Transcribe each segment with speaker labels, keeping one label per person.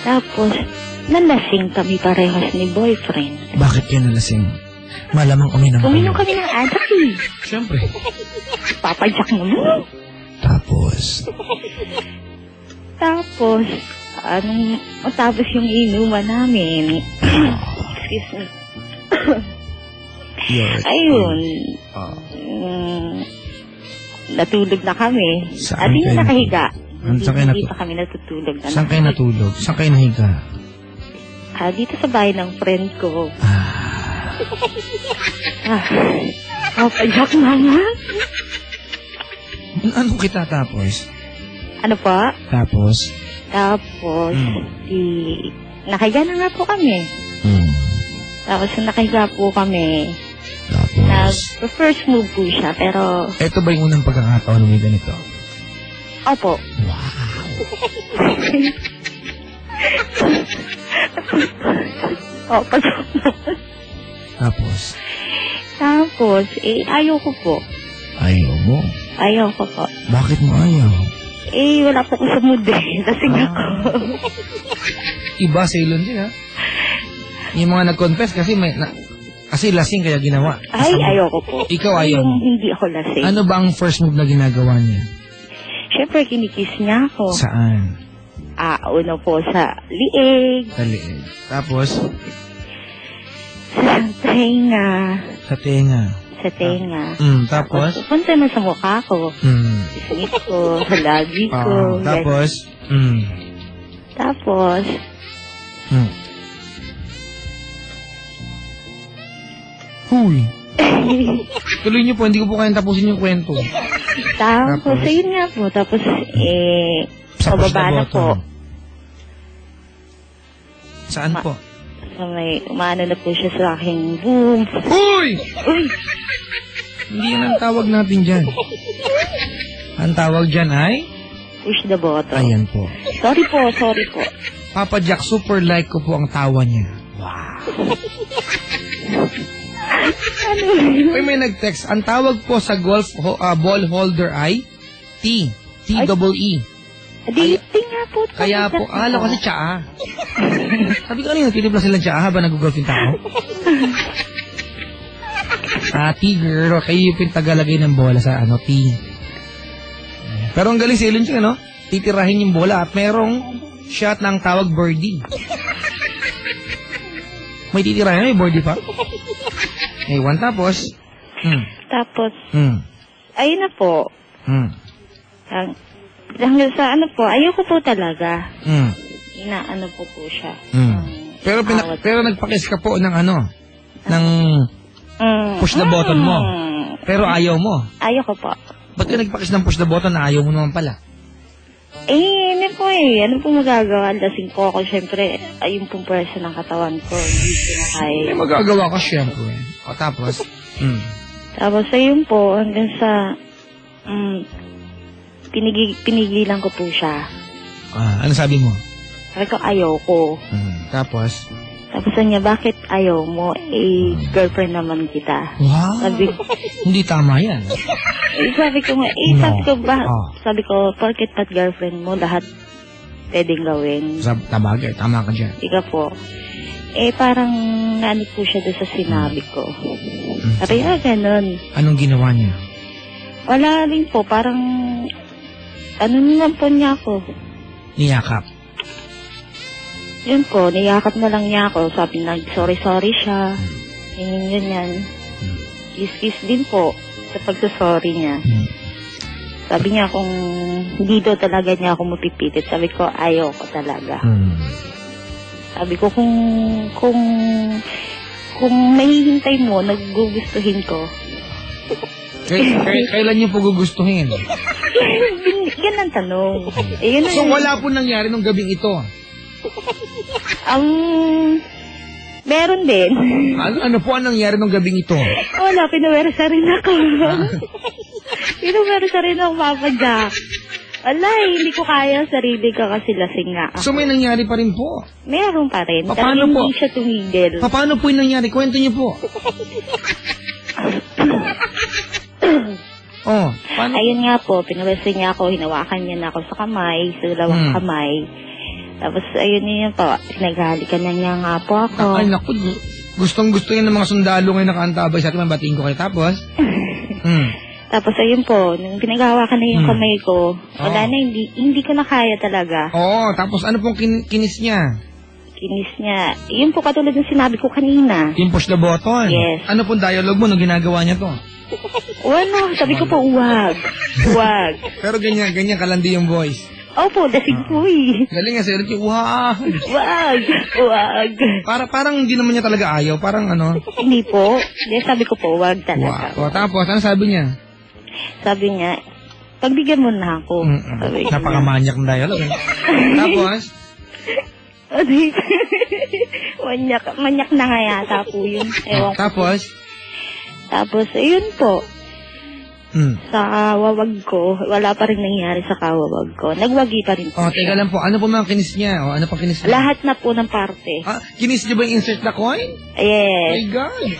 Speaker 1: Tapos, nalasing kami parehas ni boyfriend.
Speaker 2: Bakit kayo nalasing? Malamang uminom kayo.
Speaker 1: Uminom kami ng adak eh.
Speaker 2: Siyempre.
Speaker 1: Papadyak naman.
Speaker 2: Tapos,
Speaker 1: tapos yung inuman namin. Excuse me. Ayun. Natulog na kami. At hindi nakahiga. Hindi pa kami natutulog na.
Speaker 2: Saan kayo natulog? Saan kayo nahiga?
Speaker 1: Dito sa bahay ng friend ko. Papadyak naman.
Speaker 2: Ano kita tapos?
Speaker 1: Ano pa?
Speaker 2: Tapos,
Speaker 1: nakahiga na nga po kami. Tapos nakahiga po kami. First move po siya, pero...
Speaker 2: Ito ba yung unang pagkakataon ng ganito?
Speaker 1: Opo.
Speaker 2: Wow.
Speaker 1: Opo. Tapos, ayaw ko po.
Speaker 2: Ayaw mo?
Speaker 1: Ayaw ko po.
Speaker 2: Bakit mo ayaw?
Speaker 1: Wala po ko sa mood eh. Lasing ako.
Speaker 2: Iba, sailon din ha? Yung mga nag-confess kasi kasi lasing kaya ginawa.
Speaker 1: Ayaw ko po.
Speaker 2: Ikaw ayaw mo?
Speaker 1: Hindi ako lasing.
Speaker 2: Ano ba ang first move na ginagawa niya?
Speaker 1: Siyempre, kinikiss niya ako.
Speaker 2: Saan?
Speaker 1: Una po sa liig.
Speaker 2: Sa liig. Tapos?
Speaker 1: Sa tenga.
Speaker 2: Sa tenga.
Speaker 1: Sa tenga.
Speaker 2: Tapos?
Speaker 1: Punta na sa mukha ko. Isingit ko, sa labi ko.
Speaker 2: Tapos?
Speaker 1: Tapos?
Speaker 2: Huy! Tuloy niyo po, hindi ko po kayang tapusin yung kwento.
Speaker 1: Tapos, ayun nga po. Tapos, pababa na po.
Speaker 2: Saan po?
Speaker 1: Umano na po siya sa aking boom.
Speaker 2: Uy! Hindi yan ang tawag natin dyan. Ang tawag dyan ay?
Speaker 1: Push the button.
Speaker 2: Ayan po.
Speaker 1: Sorry po.
Speaker 2: Papa Jack, super like ko po ang tawa niya. Wow. Uy, may nag-text. Ang tawag po sa golf ball holder ay T-E-E.
Speaker 1: Dating nga po.
Speaker 2: Kaya po, kasi tsaa. Sabi ko, ano yun? Tinipla silang tsaa habang nag-golf yung tao? T-girl. Kayo yung tagalagay ng bola sa T. Pero ang galing silon siya, no? Titirahin yung bola at merong shot ng tawag birdie. May titirahin, may birdie pa. Ewan, tapos?
Speaker 1: Tapos, ayun na po. Hanggang sa ayoko po talaga. Inaano po siya.
Speaker 2: Pero nagpakis ka po ng ng push the button mo. Pero ayaw mo.
Speaker 1: Ayoko po.
Speaker 2: Ba't ka nagpakis ng push the button na ayaw mo naman pala?
Speaker 1: Ano po ano po magagawa? Lasing po ako, syempre, ayun pong pwersa ng katawan ko. Hindi ko na kaya.
Speaker 2: Magagawa ka, syempre. O tapos?
Speaker 1: Tapos, ayun po, hanggang sa, pinigilan ko po siya.
Speaker 2: Ano sabi mo?
Speaker 1: Sabi ko, ayaw ko.
Speaker 2: Tapos?
Speaker 1: Tapos niya, bakit ayaw mo? Girlfriend naman kita.
Speaker 2: Wow! Hindi tama yan.
Speaker 1: Sabi ko, sabi ko, porket pat girlfriend mo, lahat pwedeng gawin.
Speaker 2: Tama ka dyan.
Speaker 1: Ika po. Parang naano po siya doon sa sinabi ko. Sabi, ganun.
Speaker 2: Anong ginawa niya?
Speaker 1: Wala rin po, parang, naman po niya ako.
Speaker 2: Niyakap?
Speaker 1: Yun po, niyakap na lang niya ako. Sabi, sorry siya. Yan. Kiss din po sa pagsasorry niya. Sabi niya kung hindi daw talaga niya ako mapipilit. Sabi ko, ayaw ko talaga. Sabi ko, kung mahihintay mo, nagugustuhin ko.
Speaker 2: Kailan niyo po gugustuhin?
Speaker 1: Yan ang tanong.
Speaker 2: So wala po nangyari nung gabing ito?
Speaker 1: Meron din.
Speaker 2: Ano po ang nangyari nung gabing ito?
Speaker 1: Wala, pinuwersa rin ako. Pinuwersa rin ako, Papa Jack. Wala, hindi ko kaya sarili ka kasi lasing nga ako.
Speaker 2: So may nangyari pa rin po?
Speaker 1: Meron pa rin.
Speaker 2: Paano po?
Speaker 1: Hindi siya tumigil.
Speaker 2: Paano po yung nangyari? Kwento niyo po.
Speaker 1: Paano? Ayun nga po, pinuwersa niya ako, hinawakan niya na ako sa kamay, sa dalawang kamay. Tapos, ayun yun po, pinaghalikan na niya nga po ako.
Speaker 2: Ay, naku, gustong-gusto yan ng mga sundalo ngayon nakaantabay sa atin, mabatiin ko kayo. Tapos?
Speaker 1: Tapos, ayun po, nung pinaghawakan na yung kamay ko, wala na, hindi ko na kaya talaga.
Speaker 2: Oo, tapos ano pong kinis niya?
Speaker 1: Kinis niya. Yun po katulad ng sinabi ko kanina.
Speaker 2: Yung push the button?
Speaker 1: Yes.
Speaker 2: Ano pong dialogue mo nung ginagawa niya to?
Speaker 1: Wala, sabi ko po, huwag. Huwag.
Speaker 2: Pero ganyan kalandi yung voice.
Speaker 1: Opo, dasig po eh.
Speaker 2: Galing nga, sir. Wag!
Speaker 1: Huwag.
Speaker 2: Parang hindi naman niya talaga ayaw. Parang ano?
Speaker 1: Hindi po. Hindi, sabi ko po, huwag talaga.
Speaker 2: O, tapos, ano sabi niya?
Speaker 1: Sabi niya, pagbigyan mo na ako. Sabi niya.
Speaker 2: Napakamanyak ng dialogue. Tapos?
Speaker 1: Manyak na nga yata po yun. Ewan ko. Tapos, ayun po. Sa wawag ko, wala pa rin nangyari sa kawawag ko. Nagwagi pa rin po.
Speaker 2: Teka lang po. Ano po mga kinis niya? Ano pa kinis niya?
Speaker 1: Lahat na po ng parte.
Speaker 2: Kinis niya ba yung insert na coin?
Speaker 1: Yes.
Speaker 2: My God.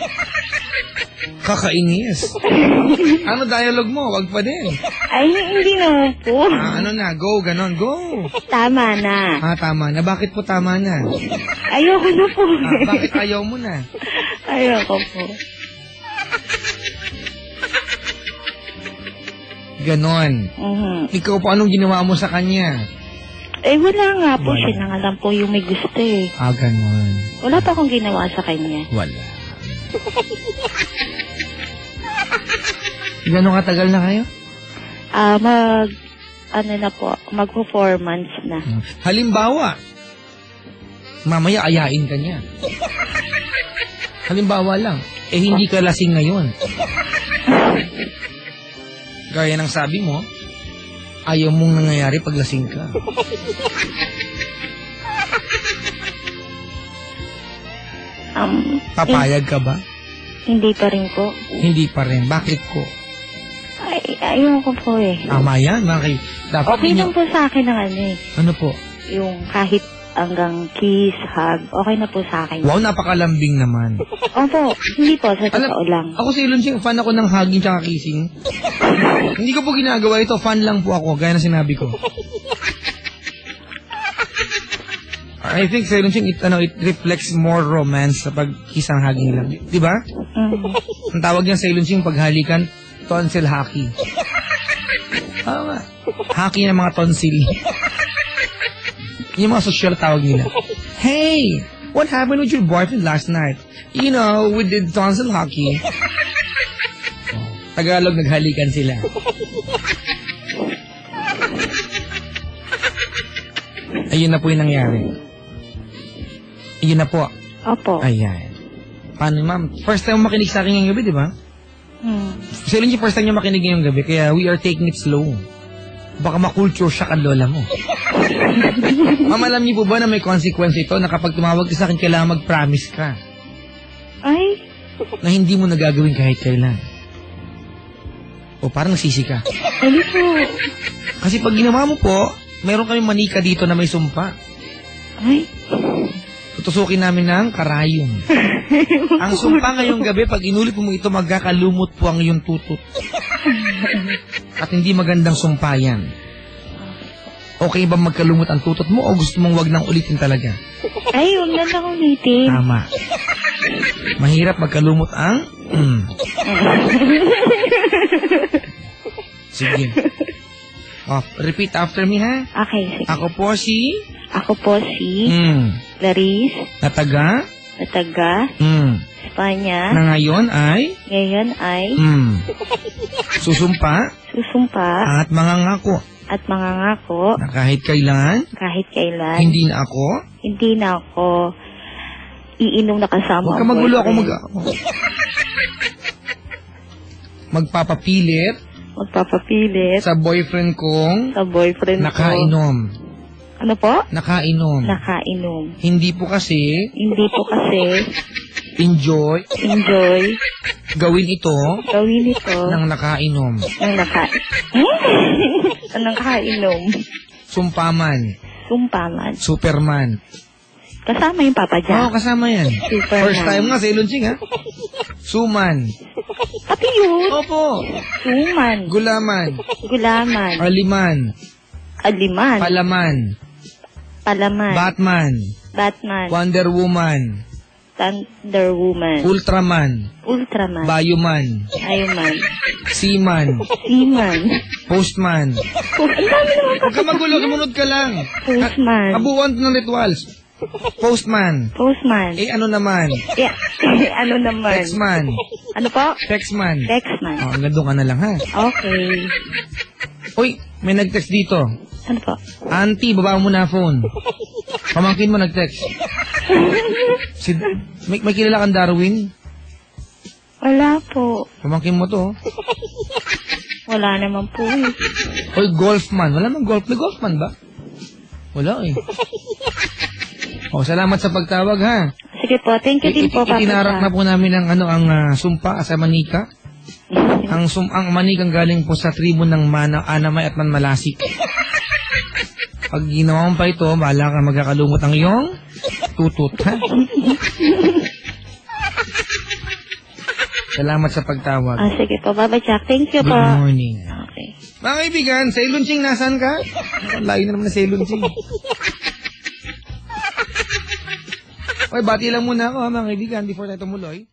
Speaker 2: Kakainis. Ano dialogue mo? Wag pa din.
Speaker 1: Ay, hindi naman po.
Speaker 2: Ano na? Go, ganon. Go.
Speaker 1: Tama na.
Speaker 2: Tama na. Bakit po tama na?
Speaker 1: Ayoko na po.
Speaker 2: Bakit ayaw mo na?
Speaker 1: Ayoko po.
Speaker 2: Ganon. Ikaw po, anong ginawa mo sa kanya?
Speaker 1: Wala nga po. Siya na nga lang po yung may gusto eh.
Speaker 2: Ganon.
Speaker 1: Wala pa akong ginawa sa kanya.
Speaker 2: Wala. Gano'ng katagal na kayo?
Speaker 1: Mag-performance na.
Speaker 2: Halimbawa, mamaya ayain ka niya. Halimbawa lang, hindi ka lasing ngayon. Gaya ng sabi mo, ayaw mong nangyayari pag lasing ka. Papayag ka ba?
Speaker 1: Hindi pa rin po.
Speaker 2: Hindi pa rin. Bakit ko?
Speaker 1: Ayaw ko po eh.
Speaker 2: Tama yan, mga dapat
Speaker 1: okay lang po sa akin ang
Speaker 2: Ano po?
Speaker 1: Yung kahit hanggang kiss, hug, okay na po sa akin.
Speaker 2: Wow, napakalambing naman.
Speaker 1: Opo, hindi po, sa totoo lang.
Speaker 2: Ako si Ilonsing, fan ako ng hugging tsaka kissing. Hindi ko po ginagawa ito, fan lang po ako, gaya na sinabi ko. I think sa Ilonsing, it reflects more romance sa pag-kiss ang hugging lang. Di ba? Ang tawag yan sa Ilonsing, paghalikan, tonsil hockey. Nga. Hockey ng mga tonsil. Yung mga social tawag nila. Hey, what happened with your boyfriend last night? You know, we did tonsil hockey. Tagalog, naghalikan sila. Ayun na po yung nangyari. Ayun na po.
Speaker 1: Opo.
Speaker 2: Ayan. Paano, ma'am? First time makinig sa akin ngayong gabi, di ba? So, yun yung first time niya makinig ngayong gabi, kaya we are taking it slow. Baka makulture shock ang lola mo. Ma'am, alam niyo po ba na may consequence ito na kapag tumawag ka sa akin, kailangan mag-promise ka?
Speaker 1: Ay?
Speaker 2: Na hindi mo nagagawin kahit kailan. O parang nasisi ka.
Speaker 1: Ano po?
Speaker 2: Kasi pag ginawa mo po, meron kami manika dito na may sumpa.
Speaker 1: Ay?
Speaker 2: Tutusukin namin ng karayom. Ang sumpa ngayong gabi, pag inulit mo ito, magkakalumot po ang iyong tutut. At hindi magandang sumpa yan. Okay ba magkalumot ang tutot mo o gusto mong wag nang ulitin talaga?
Speaker 1: Ay, huwag na lang ulitin.
Speaker 2: Tama. Mahirap magkalumot ang... Sige. Repeat after me, ha?
Speaker 1: Okay, sige.
Speaker 2: Ako po si...
Speaker 1: Clarice.
Speaker 2: Na taga...
Speaker 1: Espanya.
Speaker 2: Na ngayon ay... Susumpa. At mangangako. Na kahit kailan. Hindi na ako.
Speaker 1: Iinom na kasama.
Speaker 2: Huwag ka magulo ako magpapapilit. Sa boyfriend kong. Nakainom.
Speaker 1: Ano po?
Speaker 2: Nakainom. Hindi po kasi. Enjoy. Gawin ito. Nang nakainom.
Speaker 1: Anong kainom?
Speaker 2: Sumpaman. Superman.
Speaker 1: Kasama yung Papa Jack.
Speaker 2: Oo, kasama yan.
Speaker 1: Superman.
Speaker 2: First time nga sa Ilonsing, ha? Suman.
Speaker 1: Pati yun.
Speaker 2: Opo.
Speaker 1: Suman.
Speaker 2: Gulaman.
Speaker 1: Gulaman.
Speaker 2: Aliman.
Speaker 1: Aliman.
Speaker 2: Palaman.
Speaker 1: Palaman.
Speaker 2: Batman.
Speaker 1: Batman.
Speaker 2: Wonder Woman.
Speaker 1: Thunder Woman.
Speaker 2: Ultraman.
Speaker 1: Ultraman.
Speaker 2: Bayuman.
Speaker 1: Ayuman.
Speaker 2: Seaman.
Speaker 1: Seaman.
Speaker 2: Postman.
Speaker 1: Ang dami naman
Speaker 2: Huwag ka magulo, sumunod ka lang.
Speaker 1: Postman.
Speaker 2: Abuan ng rituals. Postman.
Speaker 1: Postman.
Speaker 2: Ano naman?
Speaker 1: Yeah. Ano naman?
Speaker 2: Textman.
Speaker 1: Ano po?
Speaker 2: Textman.
Speaker 1: Textman.
Speaker 2: Hanggang doon ka na lang, ha?
Speaker 1: Okay.
Speaker 2: Uy, may nag-text dito.
Speaker 1: Ano po?
Speaker 2: Auntie, baba mo na phone. Pamangkin mo nag-text. May kilala kang Darwin?
Speaker 1: Wala po.
Speaker 2: Pamangkin mo to.
Speaker 1: Wala naman po eh.
Speaker 2: Uy, golfman. Wala mang golf. May golfman ba? Wala eh. Salamat sa pagtawag, ha?
Speaker 1: Sige po, thank you din po, Papa.
Speaker 2: Itinarak na po namin ang sumpa sa manika. ang manikang galing po sa tribo ng Anamay at Manmalasik. Pag ginawa mo pa ito, bahala ka magkakalumot ang iyong tutut, ha? Salamat sa pagtawag.
Speaker 1: Sige po, Papa Jack. Thank you po.
Speaker 2: Good morning.
Speaker 1: Okay.
Speaker 2: Mga kaibigan, sa Ilunching, nasaan ka? Layo na naman na sa Ilunching. Okay, bati lang muna ako, mga kaibigan, before tayo tumuloy.